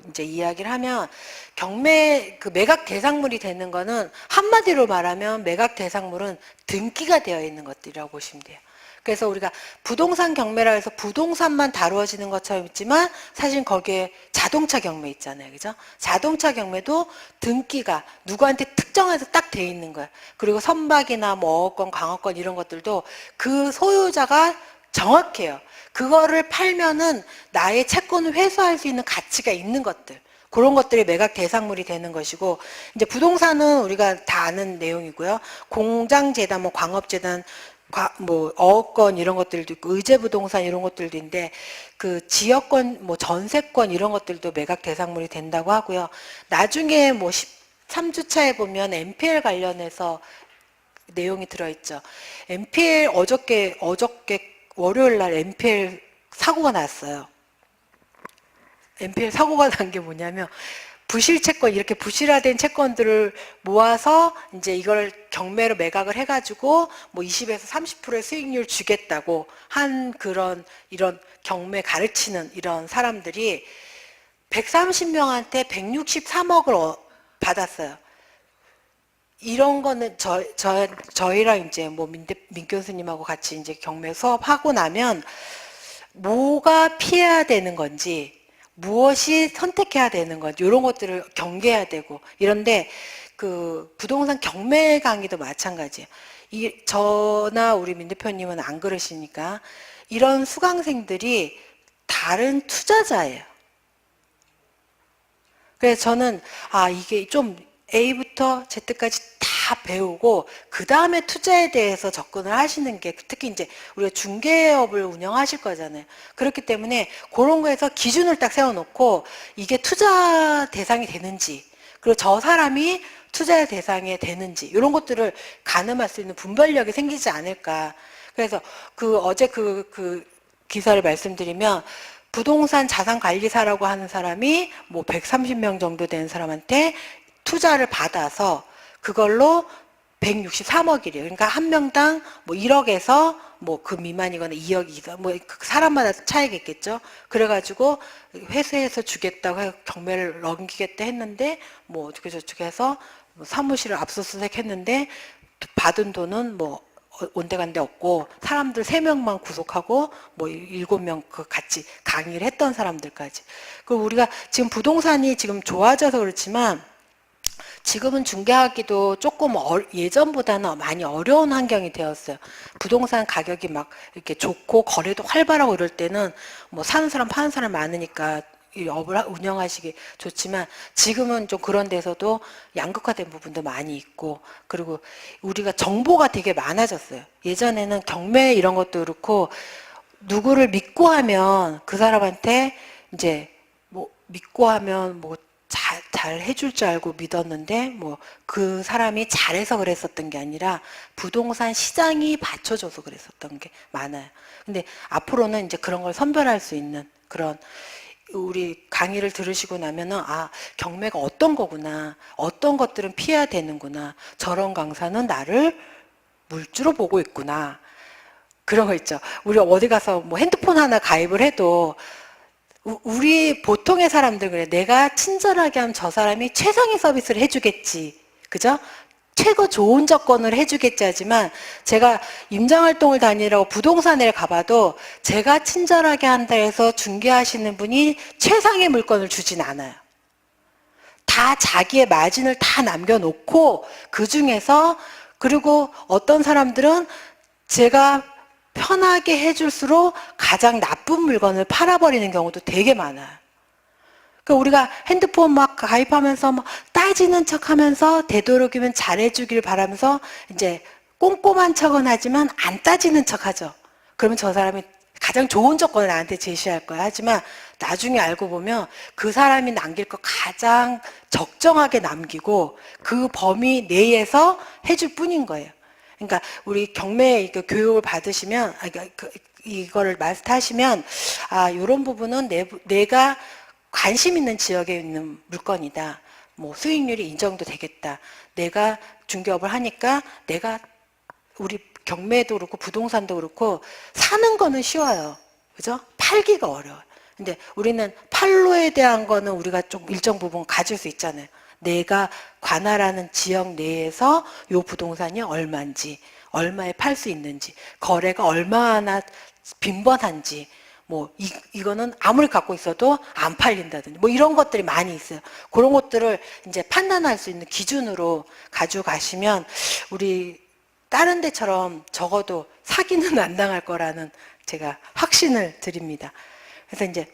이제 이야기를 하면 경매 매각 대상물이 되는 거는 한마디로 말하면 매각 대상물은 등기가 되어 있는 것들이라고 보시면 돼요. 그래서 우리가 부동산 경매라 해서 부동산만 다루어지는 것처럼 있지만 사실 거기에 자동차 경매 있잖아요. 그죠? 자동차 경매도 등기가 누구한테 특정해서 딱 돼 있는 거예요. 그리고 선박이나 뭐 어업권, 광업권 이런 것들도 그 소유자가 정확해요. 그거를 팔면은 나의 채권을 회수할 수 있는 가치가 있는 것들. 그런 것들이 매각 대상물이 되는 것이고, 이제 부동산은 우리가 다 아는 내용이고요. 공장재단, 뭐 광업재단, 뭐 어업권 이런 것들도 있고, 의제부동산 이런 것들도 있는데, 그 지역권, 뭐 전세권 이런 것들도 매각 대상물이 된다고 하고요. 나중에 뭐 13주차에 보면 MPL 관련해서 내용이 들어있죠. MPL 어저께 월요일 날 MPL 사고가 났어요. MPL 사고가 난 게 뭐냐면 부실 채권, 이렇게 부실화된 채권들을 모아서 이제 이걸 경매로 매각을 해가지고 뭐 20에서 30%의 수익률 주겠다고 한 이런 경매 가르치는 이런 사람들이 130명한테 163억을 받았어요. 이런 거는 저희랑 이제 뭐 민 교수님하고 같이 이제 경매 수업하고 나면 뭐가 피해야 되는 건지, 무엇이 선택해야 되는 건지, 이런 것들을 경계해야 되고, 이런데 그 부동산 경매 강의도 마찬가지예요. 저나 우리 민 대표님은 안 그러시니까, 이런 수강생들이 다른 투자자예요. 그래서 저는, 이게 좀 A부터 Z까지 다 배우고 그 다음에 투자에 대해서 접근을 하시는 게, 특히 이제 우리가 중개업을 운영하실 거잖아요. 그렇기 때문에 그런 거에서 기준을 딱 세워놓고 이게 투자 대상이 되는지, 그리고 저 사람이 투자 대상이 되는지, 이런 것들을 가늠할 수 있는 분별력이 생기지 않을까. 그래서 어제 그 기사를 말씀드리면, 부동산 자산관리사라고 하는 사람이 뭐 130명 정도 되는 사람한테 투자를 받아서 그걸로 163억이래요. 그러니까 한 명당 뭐 1억에서 뭐 그 미만이거나 2억이거나 뭐 그 사람마다 차이겠죠. 그래가지고 회수해서 주겠다고 해서 경매를 넘기겠다 했는데 뭐 어떻게 저렇게 해서 사무실을 압수수색 했는데 받은 돈은 뭐 온데간데 없고, 사람들 3명만 구속하고 뭐 7명 같이 강의를 했던 사람들까지. 그리고 우리가 지금 부동산이 지금 좋아져서 그렇지만 지금은 중개하기도 조금 예전보다는 많이 어려운 환경이 되었어요. 부동산 가격이 막 이렇게 좋고 거래도 활발하고 이럴 때는 뭐 사는 사람 파는 사람 많으니까 이 업을 운영하시기 좋지만, 지금은 좀 그런 데서도 양극화된 부분도 많이 있고, 그리고 우리가 정보가 되게 많아졌어요. 예전에는 경매 이런 것도 그렇고 누구를 믿고 하면 그 사람한테 이제 뭐 믿고 하면 뭐 잘 해줄 줄 알고 믿었는데, 뭐 그 사람이 잘해서 그랬었던 게 아니라 부동산 시장이 받쳐줘서 그랬었던 게 많아요. 근데 앞으로는 이제 그런 걸 선별할 수 있는 그런, 우리 강의를 들으시고 나면은 경매가 어떤 거구나, 어떤 것들은 피해야 되는구나, 저런 강사는 나를 물주로 보고 있구나, 그런 거 있죠. 우리 어디 가서 뭐 핸드폰 하나 가입을 해도 우리 보통의 사람들 그래. 내가 친절하게 하면 저 사람이 최상의 서비스를 해주겠지. 그죠? 최고 좋은 조건을 해주겠지 하지만, 제가 임장활동을 다니라고 부동산에 가봐도 제가 친절하게 한다 해서 중개하시는 분이 최상의 물건을 주진 않아요. 다 자기의 마진을 다 남겨놓고 그 중에서, 그리고 어떤 사람들은 제가 편하게 해줄수록 가장 나쁜 물건을 팔아버리는 경우도 되게 많아요. 그러니까 우리가 핸드폰 막 가입하면서 막 따지는 척 하면서 되도록이면 잘해주길 바라면서 이제 꼼꼼한 척은 하지만 안 따지는 척 하죠. 그러면 저 사람이 가장 좋은 조건을 나한테 제시할 거야. 하지만 나중에 알고 보면 그 사람이 남길 거 가장 적정하게 남기고 그 범위 내에서 해줄 뿐인 거예요. 그러니까 우리 경매 교육을 받으시면, 이거를 마스터하시면, 이런 부분은 내가 관심 있는 지역에 있는 물건이다. 뭐 수익률이 인정도 되겠다. 내가 중개업을 하니까 우리 경매도 그렇고 부동산도 그렇고 사는 거는 쉬워요. 그죠? 팔기가 어려워요. 근데 우리는 판로에 대한 거는 우리가 좀 일정 부분 가질 수 있잖아요. 내가 관할하는 지역 내에서 요 부동산이 얼마인지, 얼마에 팔 수 있는지, 거래가 얼마나 빈번한지, 뭐 이거는 아무리 갖고 있어도 안 팔린다든지 뭐 이런 것들이 많이 있어요. 그런 것들을 이제 판단할 수 있는 기준으로 가지고 가시면 우리 다른 데처럼 적어도 사기는 안 당할 거라는 제가 확신을 드립니다. 그래서 이제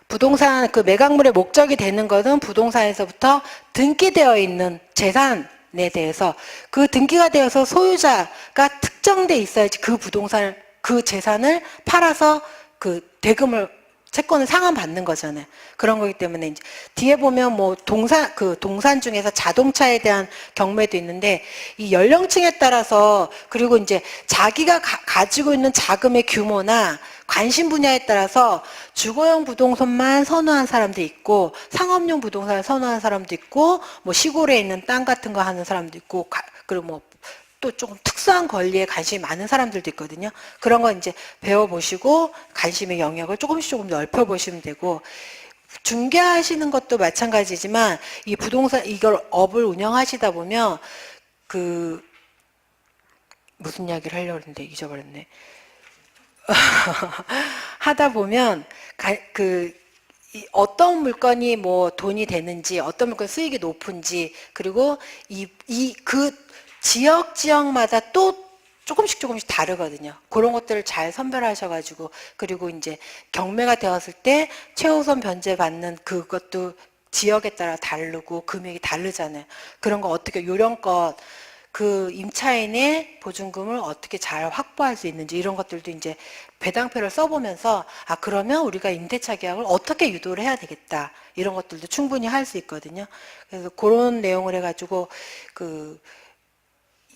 부동산 그 매각물의 목적이 되는 것은 부동산에서부터 등기되어 있는 재산에 대해서 그 등기가 되어서 소유자가 특정돼 있어야지 그 부동산을 그 재산을 팔아서 그 대금을 채권을 상환받는 거잖아요. 그런 거기 때문에 이제 뒤에 보면 뭐 동산 중에서 자동차에 대한 경매도 있는데 이 연령층에 따라서 그리고 이제 자기가 가지고 있는 자금의 규모나 관심 분야에 따라서 주거용 부동산만 선호한 사람도 있고 상업용 부동산을 선호하는 사람도 있고 뭐 시골에 있는 땅 같은 거 하는 사람도 있고 그리고 뭐 또 조금 특수한 권리에 관심이 많은 사람들도 있거든요. 그런 거 이제 배워보시고 관심의 영역을 조금 넓혀보시면 되고 중개하시는 것도 마찬가지지만 이 부동산 이걸 업을 운영하시다 보면 그 무슨 이야기를 하려고 했는데 잊어버렸네. 하다 보면 어떤 물건이 뭐 돈이 되는지 어떤 물건 수익이 높은지 그리고 그 지역마다 또 조금씩 다르거든요. 그런 것들을 잘 선별하셔가지고 그리고 이제 경매가 되었을 때 최우선 변제 받는 그것도 지역에 따라 다르고 금액이 다르잖아요. 그런 거 어떻게 요령껏 그 임차인의 보증금을 어떻게 잘 확보할 수 있는지 이런 것들도 이제 배당표를 써보면서 아 그러면 우리가 임대차 계약을 어떻게 유도를 해야 되겠다 이런 것들도 충분히 할 수 있거든요. 그래서 그런 내용을 해가지고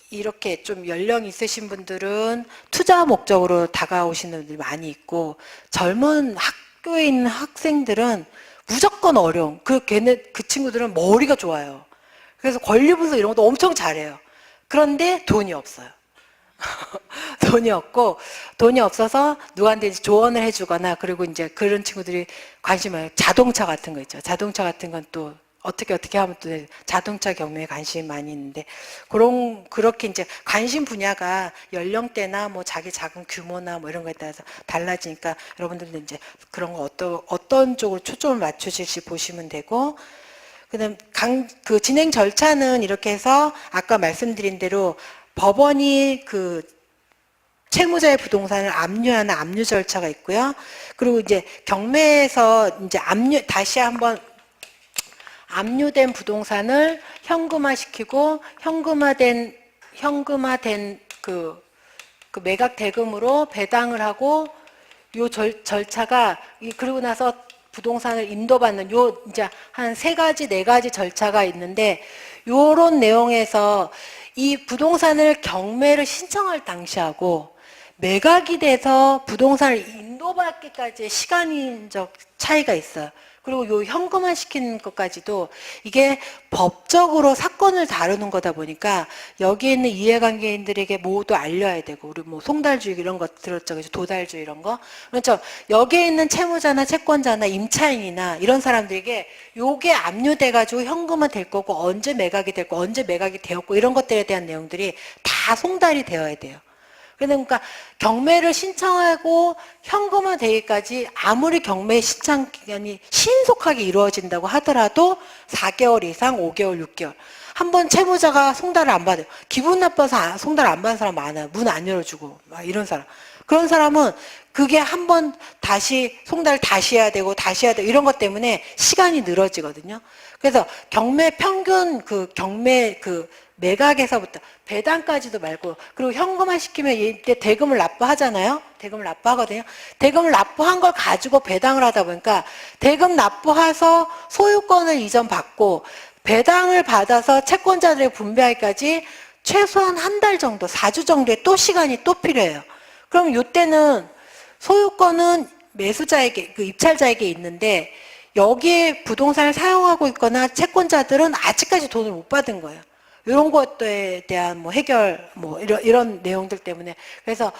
이렇게 좀 연령이 있으신 분들은 투자 목적으로 다가오시는 분들이 많이 있고 젊은 학교에 있는 학생들은 무조건 어려운 그 친구들은 머리가 좋아요. 그래서 권리분석 이런 것도 엄청 잘해요. 그런데 돈이 없어요. 돈이 없어서 누구한테 조언을 해주거나 그리고 이제 그런 친구들이 관심을 자동차 같은 거 있죠. 자동차 같은 건 또 어떻게 하면 또 자동차 경매에 관심이 많이 있는데 그렇게 이제 관심 분야가 연령대나 뭐 자기 자금 규모나 뭐 이런 거에 따라서 달라지니까 여러분들도 이제 그런 거 어떤 쪽으로 초점을 맞추실지 보시면 되고 그다음 그 진행 절차는 이렇게 해서 아까 말씀드린 대로 법원이 그 채무자의 부동산을 압류하는 압류 절차가 있고요. 그리고 이제 경매에서 이제 다시 한번 압류된 부동산을 현금화시키고 현금화된 그 매각 대금으로 배당을 하고 요 절차가 그리고 나서 부동산을 인도받는 요 이제 한 3가지 4가지 절차가 있는데 요런 내용에서 이 부동산을 경매를 신청할 당시하고 매각이 돼서 부동산을 인도받기까지의 시간적 차이가 있어요. 그리고 요 현금화 시키는 것까지도 이게 법적으로 사건을 다루는 거다 보니까 여기에 있는 이해관계인들에게 모두 알려야 되고 우리 뭐 송달주의 이런 거 들었죠. 그죠? 도달주의 이런 거. 그렇죠. 여기에 있는 채무자나 채권자나 임차인이나 이런 사람들에게 요게 압류돼 가지고 현금화 될 거고 언제 매각이 됐고 언제 매각이 되었고 이런 것들에 대한 내용들이 다 송달이 되어야 돼요. 그러니까 경매를 신청하고 현금화 되기까지 아무리 경매 신청 기간이 신속하게 이루어진다고 하더라도 4개월 이상 5개월 6개월 한번 채무자가 송달을 안 받아요. 기분 나빠서 송달 안 받는 사람 많아요. 문 안 열어주고 막 이런 사람. 그런 사람은 그게 한번 다시 송달을 다시 해야 되고 이런 것 때문에 시간이 늘어지거든요. 그래서 경매 평균 경매 매각에서부터 배당까지도 말고 그리고 현금화 시키면 이때 대금을 납부하잖아요. 대금을 납부하거든요. 대금을 납부한 걸 가지고 배당을 하다 보니까 대금 납부해서 소유권을 이전받고 배당을 받아서 채권자들에게 분배하기까지 최소한 한 달 정도, 4주 정도의 또 시간이 또 필요해요. 그럼 이때는 소유권은 매수자에게, 입찰자에게 있는데 여기에 부동산을 사용하고 있거나 채권자들은 아직까지 돈을 못 받은 거예요. 이런 것에 대한 뭐 해결, 뭐 이런 내용들 때문에. 그래서